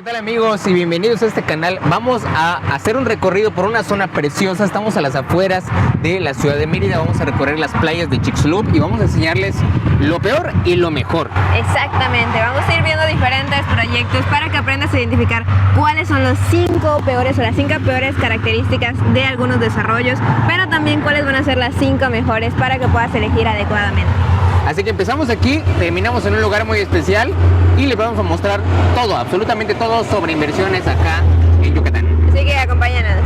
¿Qué tal amigos? Y bienvenidos a este canal. Vamos a hacer un recorrido por una zona preciosa. Estamos a las afueras de la ciudad de Mérida. Vamos a recorrer las playas de Chicxulub y vamos a enseñarles lo peor y lo mejor. Exactamente, vamos a ir viendo diferentes proyectos para que aprendas a identificar cuáles son los 5 peores o las 5 peores características de algunos desarrollos, pero también cuáles van a ser las 5 mejores para que puedas elegir adecuadamente. Así que empezamos aquí, terminamos en un lugar muy especial y les vamos a mostrar todo, absolutamente todo sobre inversiones acá en Yucatán. Así que acompáñanos.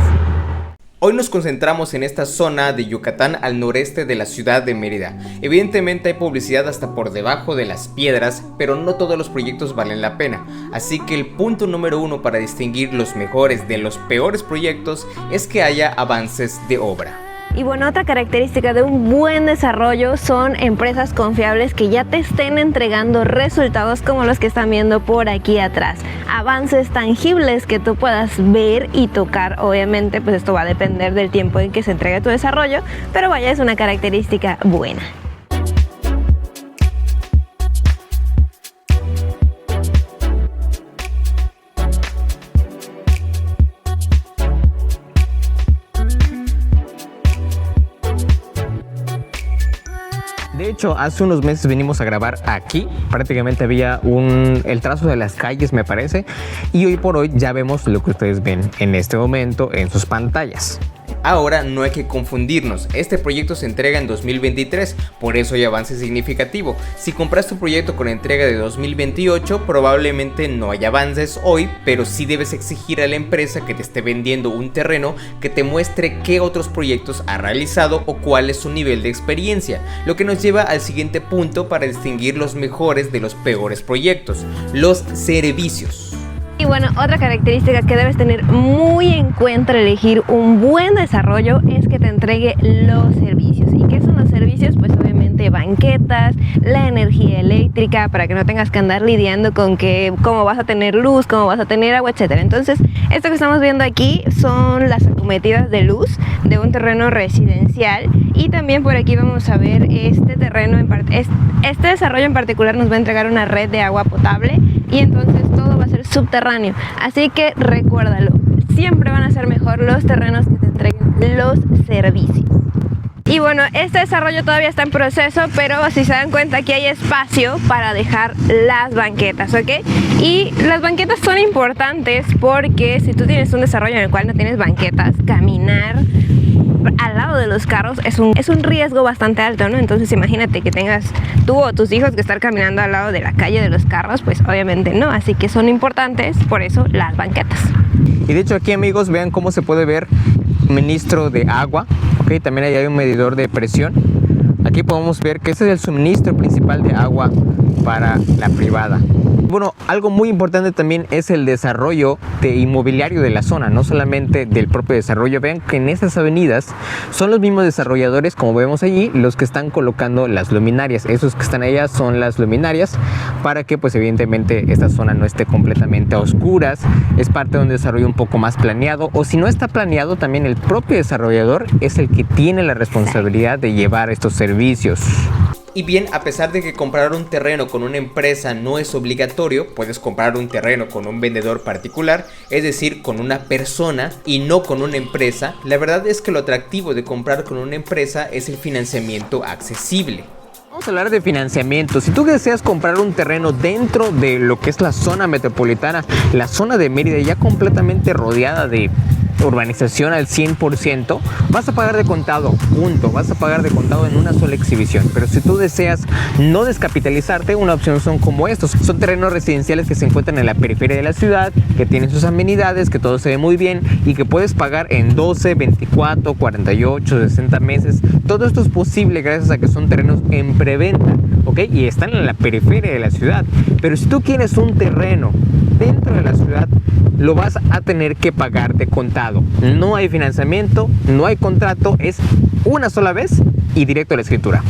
Hoy nos concentramos en esta zona de Yucatán al noreste de la ciudad de Mérida. Evidentemente hay publicidad hasta por debajo de las piedras, pero no todos los proyectos valen la pena. Así que el punto número 1 para distinguir los mejores de los peores proyectos es que haya avances de obra. Y bueno, otra característica de un buen desarrollo son empresas confiables que ya te estén entregando resultados como los que están viendo por aquí atrás. Avances tangibles que tú puedas ver y tocar. Obviamente, pues esto va a depender del tiempo en que se entregue tu desarrollo, pero vaya, es una característica buena. De hecho, hace unos meses vinimos a grabar aquí, prácticamente había el trazo de las calles me parece, y hoy por hoy ya vemos lo que ustedes ven en este momento en sus pantallas. Ahora no hay que confundirnos, este proyecto se entrega en 2023, por eso hay avance significativo. Si compraste un proyecto con entrega de 2028, probablemente no hay avances hoy, pero sí debes exigir a la empresa que te esté vendiendo un terreno que te muestre qué otros proyectos ha realizado o cuál es su nivel de experiencia, lo que nos lleva al siguiente punto para distinguir los mejores de los peores proyectos, los servicios. Y bueno, otra característica que debes tener muy en cuenta al elegir un buen desarrollo es que te entregue los servicios. ¿Y qué son los servicios? Pues obviamente banquetas, la energía eléctrica, para que no tengas que andar lidiando con cómo vas a tener luz, cómo vas a tener agua, etcétera. Entonces, esto que estamos viendo aquí son las acometidas de luz de un terreno residencial, y también por aquí vamos a ver este desarrollo en particular nos va a entregar una red de agua potable, y entonces todo va a ser subterráneo. Así que recuérdalo, siempre van a ser mejor los terrenos que te entreguen los servicios. Y bueno, este desarrollo todavía está en proceso, pero si se dan cuenta aquí hay espacio para dejar las banquetas, ¿ok? Y las banquetas son importantes porque si tú tienes un desarrollo en el cual no tienes banquetas, caminar al lado de los carros es un riesgo bastante alto, ¿no? Entonces imagínate que tengas tú o tus hijos que estar caminando al lado de la calle de los carros, pues obviamente no, así que son importantes, por eso las banquetas. Y de hecho aquí amigos, vean cómo se puede ver suministro de agua, ¿ok? También ahí hay un medidor de presión. Aquí podemos ver que ese es el suministro principal de agua para la privada. Bueno, algo muy importante también es el desarrollo inmobiliario de la zona, no solamente del propio desarrollo. Vean que en estas avenidas son los mismos desarrolladores, como vemos allí, los que están colocando las luminarias. Esos que están allá son las luminarias para que pues evidentemente esta zona no esté completamente a oscuras. Es parte de un desarrollo un poco más planeado, o si no está planeado, también el propio desarrollador es el que tiene la responsabilidad de llevar estos servicios. Y bien, a pesar de que comprar un terreno con una empresa no es obligatorio, puedes comprar un terreno con un vendedor particular, es decir, con una persona y no con una empresa. La verdad es que lo atractivo de comprar con una empresa es el financiamiento accesible. Vamos a hablar de financiamiento. Si tú deseas comprar un terreno dentro de lo que es la zona metropolitana, la zona de Mérida ya completamente rodeada de urbanización al 100%, vas a pagar de contado, punto, vas a pagar de contado en una sola exhibición. Pero si tú deseas no descapitalizarte, una opción son como estos, son terrenos residenciales que se encuentran en la periferia de la ciudad, que tienen sus amenidades, que todo se ve muy bien y que puedes pagar en 12, 24, 48, 60 meses. Todo esto es posible gracias a que son terrenos en preventa, ¿ok? Y están en la periferia de la ciudad. Pero si tú quieres un terreno dentro de la ciudad, lo vas a tener que pagar de contado. No hay financiamiento, no hay contrato, es una sola vez y directo a la escritura.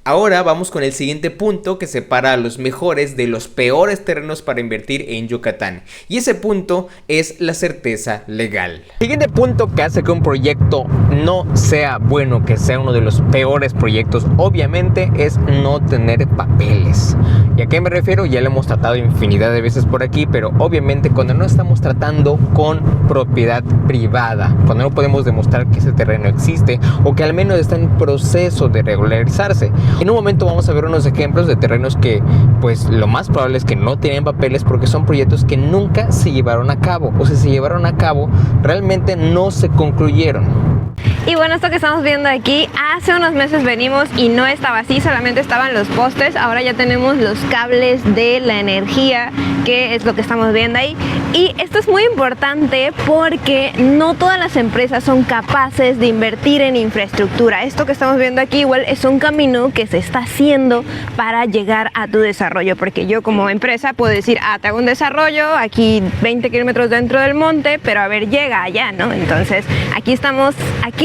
Ahora vamos con el siguiente punto que separa a los mejores de los peores terrenos para invertir en Yucatán, y ese punto es la certeza legal. El siguiente punto que hace que un proyecto no sea bueno, que sea uno de los peores proyectos, obviamente es no tener papeles. ¿Y a qué me refiero? Ya lo hemos tratado infinidad de veces por aquí, pero obviamente cuando no estamos tratando con propiedad privada, cuando no podemos demostrar que ese terreno existe o que al menos está en proceso de regularizarse. En un momento vamos a ver unos ejemplos de terrenos que pues lo más probable es que no tienen papeles porque son proyectos que nunca se llevaron a cabo, o si se llevaron a cabo realmente no se concluyeron. Y bueno, esto que estamos viendo aquí, hace unos meses venimos y no estaba así, solamente estaban los postes. Ahora ya tenemos los cables de la energía, que es lo que estamos viendo ahí. Y esto es muy importante porque no todas las empresas son capaces de invertir en infraestructura. Esto que estamos viendo aquí igual es un camino que se está haciendo para llegar a tu desarrollo, porque yo como empresa puedo decir, te hago un desarrollo aquí 20 kilómetros dentro del monte, pero a ver, llega allá, ¿no? Entonces aquí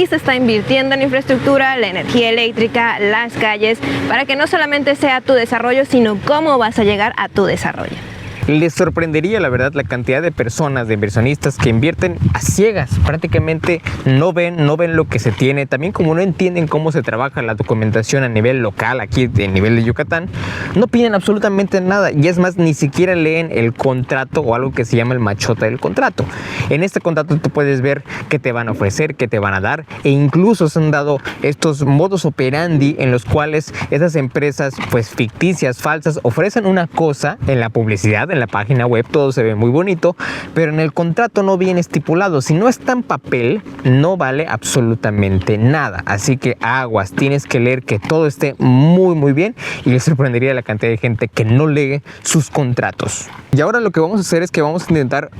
se está invirtiendo en infraestructura, la energía eléctrica, las calles, para que no solamente sea tu desarrollo, sino cómo vas a llegar a tu desarrollo. Les sorprendería la verdad la cantidad de personas, de inversionistas que invierten a ciegas, prácticamente no ven lo que se tiene, también como no entienden cómo se trabaja la documentación a nivel local, aquí a nivel de Yucatán, no piden absolutamente nada y es más, ni siquiera leen el contrato o algo que se llama el machote del contrato. En este contrato tú puedes ver qué te van a ofrecer, qué te van a dar, e incluso se han dado estos modus operandi en los cuales esas empresas pues ficticias, falsas, ofrecen una cosa en la publicidad, en la página web, todo se ve muy bonito, pero en el contrato no viene estipulado. Si no está en papel, no vale absolutamente nada. Así que aguas, tienes que leer que todo esté muy bien, y les sorprendería la cantidad de gente que no lee sus contratos. Y ahora lo que vamos a hacer es que vamos a intentar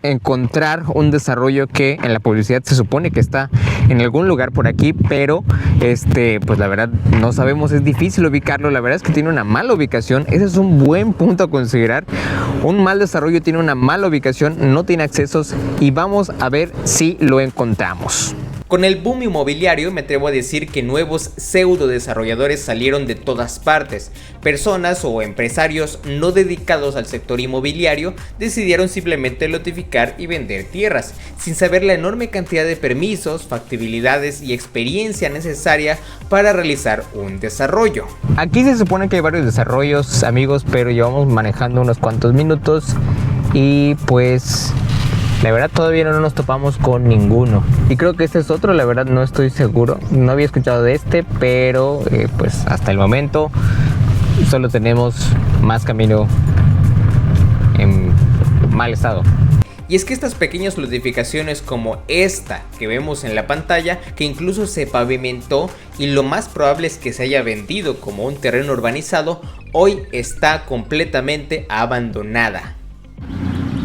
encontrar un desarrollo que en la publicidad se supone que está en algún lugar por aquí, pero pues la verdad no sabemos, es difícil ubicarlo. La verdad es que tiene una mala ubicación. Ese es un buen punto a considerar. Un mal desarrollo tiene una mala ubicación, no tiene accesos, y vamos a ver si lo encontramos. Con el boom inmobiliario me atrevo a decir que nuevos pseudo desarrolladores salieron de todas partes. Personas o empresarios no dedicados al sector inmobiliario decidieron simplemente lotificar y vender tierras, sin saber la enorme cantidad de permisos, factibilidades y experiencia necesaria para realizar un desarrollo. Aquí se supone que hay varios desarrollos, amigos, pero llevamos manejando unos cuantos minutos y pues la verdad todavía no nos topamos con ninguno. Y creo que este es otro, la verdad no estoy seguro. No había escuchado de este, pero pues hasta el momento solo tenemos más camino en mal estado. Y es que estas pequeñas lotificaciones como esta que vemos en la pantalla, que incluso se pavimentó y lo más probable es que se haya vendido como un terreno urbanizado, hoy está completamente abandonada.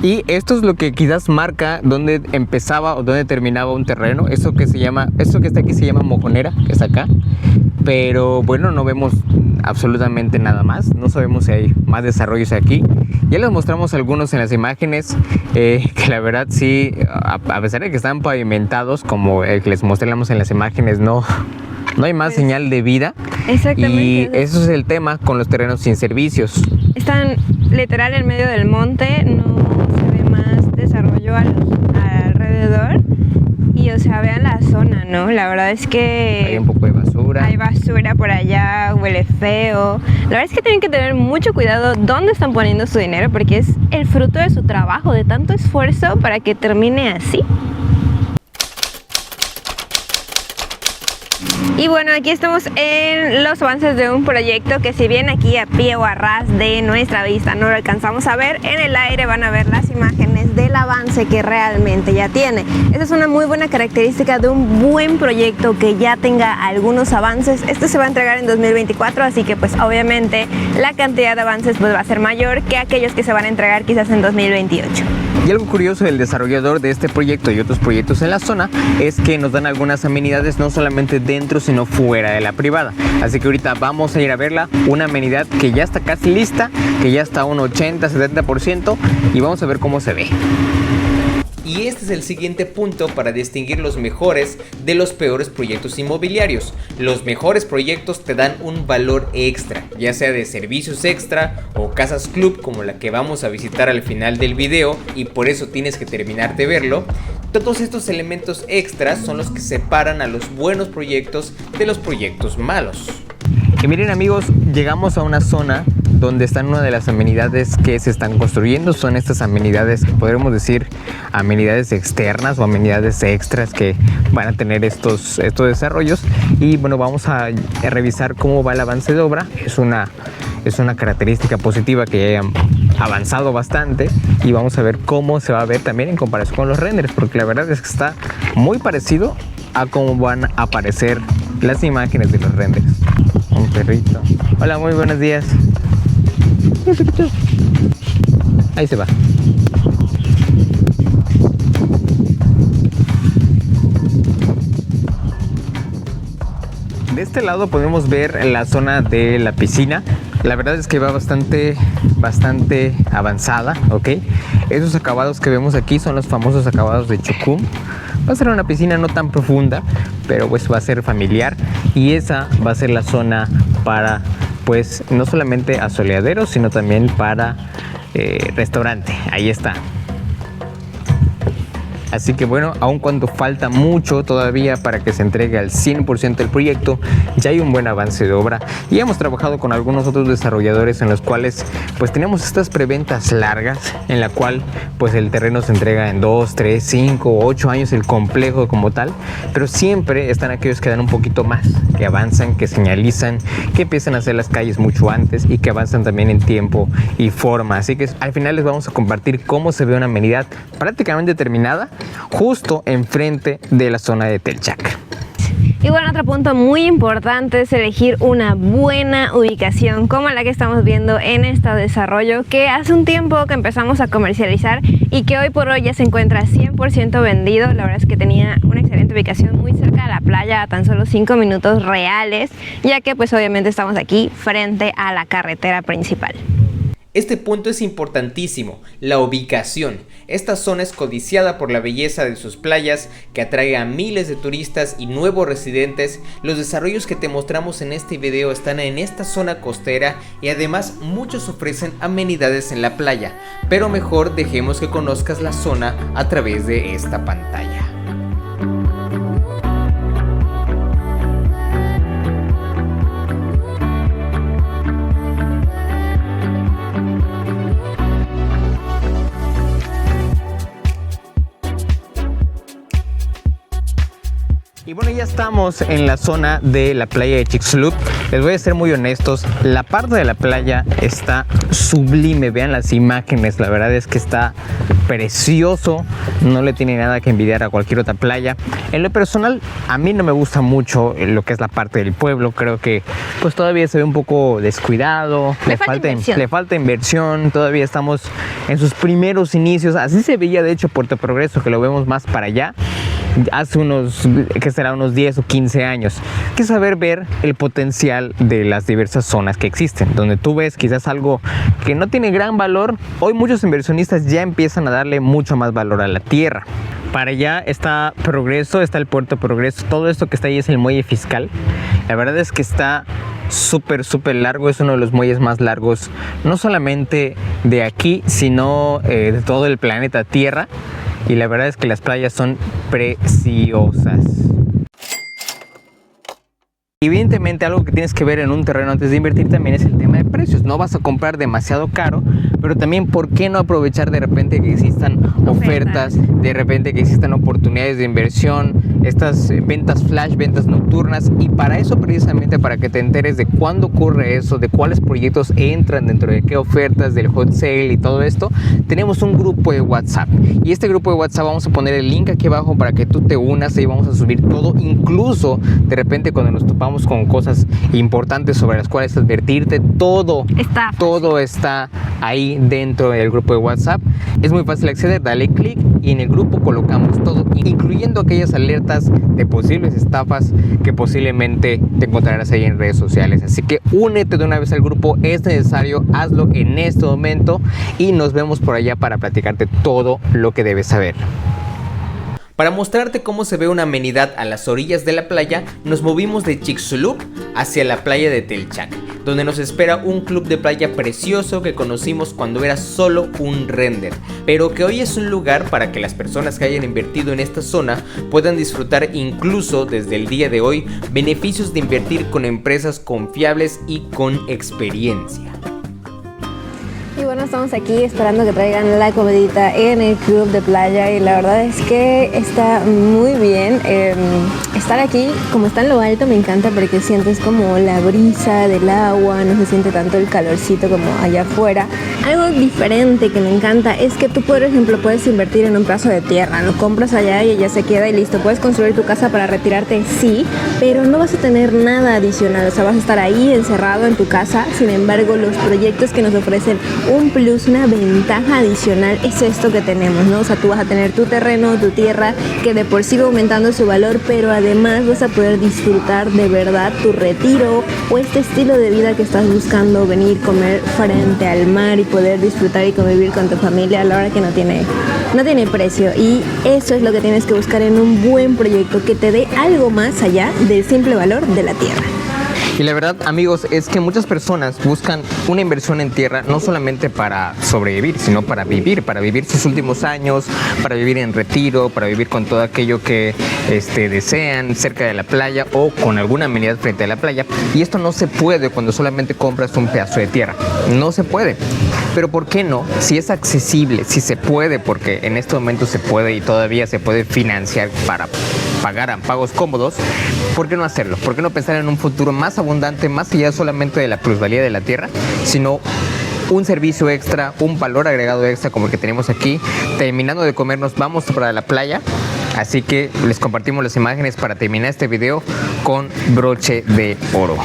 Y esto es lo que quizás marca dónde empezaba o dónde terminaba un terreno. Esto que está aquí se llama mojonera, que está acá. Pero bueno, no vemos absolutamente nada más. No sabemos si hay más desarrollos aquí. Ya les mostramos algunos en las imágenes, que la verdad sí, a pesar de que están pavimentados, como el que les mostramos en las imágenes, no hay más señal de vida. Exactamente. Y eso es el tema con los terrenos sin servicios. Están literal en medio del monte, no se ve más desarrollo alrededor. Y o sea, vean la zona, ¿no? La verdad es que hay un poco de basura. Hay basura por allá, huele feo. La verdad es que tienen que tener mucho cuidado dónde están poniendo su dinero, porque es el fruto de su trabajo, de tanto esfuerzo para que termine así. Y bueno, aquí estamos en los avances de un proyecto que, si bien aquí a pie o a ras de nuestra vista no lo alcanzamos a ver, en el aire van a ver las imágenes del avance que realmente ya tiene. Esa es una muy buena característica de un buen proyecto, que ya tenga algunos avances. Este se va a entregar en 2024, así que pues obviamente la cantidad de avances pues va a ser mayor que aquellos que se van a entregar quizás en 2028. Y algo curioso del desarrollador de este proyecto y otros proyectos en la zona es que nos dan algunas amenidades no solamente dentro sino fuera de la privada. Así que ahorita vamos a ir a verla, una amenidad que ya está casi lista, que ya está a un 80-70%, y vamos a ver cómo se ve. Y este es el siguiente punto para distinguir los mejores de los peores proyectos inmobiliarios. Los mejores proyectos te dan un valor extra, ya sea de servicios extra o casas club como la que vamos a visitar al final del video, y por eso tienes que terminar de verlo. Todos estos elementos extras son los que separan a los buenos proyectos de los proyectos malos. Y miren amigos, llegamos a una zona donde están una de las amenidades que se están construyendo. Son estas amenidades que podríamos decir amenidades externas o amenidades extras que van a tener estos desarrollos. Y bueno, vamos a revisar cómo va el avance de obra. Es una característica positiva que hayan avanzado bastante, y vamos a ver cómo se va a ver también en comparación con los renders, porque la verdad es que está muy parecido a cómo van a aparecer las imágenes de los renders. Un perrito. Hola, muy buenos días. Ahí se va. De este lado podemos ver la zona de la piscina. La verdad es que va bastante avanzada, ¿ok? Esos acabados que vemos aquí son los famosos acabados de Chucum. Va a ser una piscina no tan profunda, pero pues va a ser familiar, y esa va a ser la zona para pues no solamente asoleaderos, sino también para restaurante. Ahí está. Así que bueno, aun cuando falta mucho todavía para que se entregue al 100% el proyecto, ya hay un buen avance de obra, y hemos trabajado con algunos otros desarrolladores en los cuales pues tenemos estas preventas largas, en la cual pues el terreno se entrega en 2, 3, 5, 8 años el complejo como tal, pero siempre están aquellos que dan un poquito más, que avanzan, que señalizan, que empiezan a hacer las calles mucho antes y que avanzan también en tiempo y forma. Así que al final les vamos a compartir cómo se ve una amenidad prácticamente terminada, justo enfrente de la zona de Telchac. Y bueno, otro punto muy importante es elegir una buena ubicación como la que estamos viendo en este desarrollo, que hace un tiempo que empezamos a comercializar y que hoy por hoy ya se encuentra 100% vendido. La verdad es que tenía una excelente ubicación muy cerca de la playa, a tan solo 5 minutos reales, ya que pues obviamente estamos aquí frente a la carretera principal. Este punto es importantísimo, la ubicación. Esta zona es codiciada por la belleza de sus playas, que atrae a miles de turistas y nuevos residentes. Los desarrollos que te mostramos en este video están en esta zona costera, y además muchos ofrecen amenidades en la playa, pero mejor dejemos que conozcas la zona a través de esta pantalla. Y bueno, ya estamos en la zona de la playa de Chicxulub. Les voy a ser muy honestos, la parte de la playa está sublime. Vean las imágenes, la verdad es que está precioso, no le tiene nada que envidiar a cualquier otra playa. En lo personal, a mí no me gusta mucho lo que es la parte del pueblo. Creo que pues todavía se ve un poco descuidado, le falta inversión, todavía estamos en sus primeros inicios. Así se veía de hecho Puerto Progreso, que lo vemos más para allá, hace unos 10 o 15 años. Hay que saber ver el potencial de las diversas zonas que existen, donde tú ves quizás algo que no tiene gran valor. Hoy muchos inversionistas ya empiezan a darle mucho más valor a la tierra. Para allá está Progreso, está el Puerto Progreso, todo esto que está ahí es el muelle fiscal. La verdad es que está súper largo, es uno de los muelles más largos, no solamente de aquí, sino de todo el planeta Tierra. Y la verdad es que las playas son preciosas. Evidentemente, algo que tienes que ver en un terreno antes de invertir también es el tema de precios. No vas a comprar demasiado caro, pero también ¿por qué no aprovechar de repente que existan ofertas, de repente que existan oportunidades de inversión, estas ventas flash, ventas nocturnas? Y para eso, precisamente, para que te enteres de cuándo ocurre eso, de cuáles proyectos entran dentro de qué ofertas, del hot sale y todo esto, tenemos un grupo de WhatsApp. Y este grupo de WhatsApp vamos a poner el link aquí abajo para que tú te unas. Ahí vamos a subir todo, incluso de repente cuando nos topamos con cosas importantes sobre las cuales advertirte, todo está ahí dentro del grupo de WhatsApp. Es muy fácil acceder, dale clic y en el grupo colocamos todo, incluyendo aquellas alertas de posibles estafas que posiblemente te encontrarás ahí en redes sociales. Así que únete de una vez al grupo, es necesario, hazlo en este momento y nos vemos por allá para platicarte todo lo que debes saber. Para mostrarte cómo se ve una amenidad a las orillas de la playa, nos movimos de Chicxulub hacia la playa de Telchac, donde nos espera un club de playa precioso que conocimos cuando era solo un render, pero que hoy es un lugar para que las personas que hayan invertido en esta zona puedan disfrutar incluso desde el día de hoy beneficios de invertir con empresas confiables y con experiencia. Y bueno, estamos aquí esperando que traigan la comidita en el club de playa y la verdad es que está muy bien. Estar aquí, como está en lo alto, me encanta porque sientes como la brisa del agua, no se siente tanto el calorcito como allá afuera. Algo diferente que me encanta es que tú, por ejemplo, puedes invertir en un pedazo de tierra, lo compras allá y ya se queda y listo. Puedes construir tu casa para retirarte, sí, pero no vas a tener nada adicional, o sea, vas a estar ahí encerrado en tu casa. Sin embargo, los proyectos que nos ofrecen un plus, una ventaja adicional es esto que tenemos, ¿no? O sea, tú vas a tener tu terreno, tu tierra, que de por sí va aumentando su valor, pero además vas a poder disfrutar de verdad tu retiro o este estilo de vida que estás buscando, venir, comer frente al mar y poder disfrutar y convivir con tu familia a la hora que no tiene precio. Y eso es lo que tienes que buscar en un buen proyecto, que te dé algo más allá del simple valor de la tierra. Y la verdad, amigos, es que muchas personas buscan una inversión en tierra no solamente para sobrevivir, sino para vivir sus últimos años, para vivir en retiro, para vivir con todo aquello que desean cerca de la playa o con alguna amenidad frente a la playa. Y esto no se puede cuando solamente compras un pedazo de tierra. No se puede. Pero ¿por qué no? Si es accesible, si se puede, porque en este momento se puede y todavía se puede financiar para pagar a pagos cómodos, ¿por qué no hacerlo? ¿Por qué no pensar en un futuro más abundante, más allá solamente de la plusvalía de la tierra, sino un servicio extra, un valor agregado extra como el que tenemos aquí? Terminando de comer nos vamos para la playa, así que les compartimos las imágenes para terminar este video con broche de oro.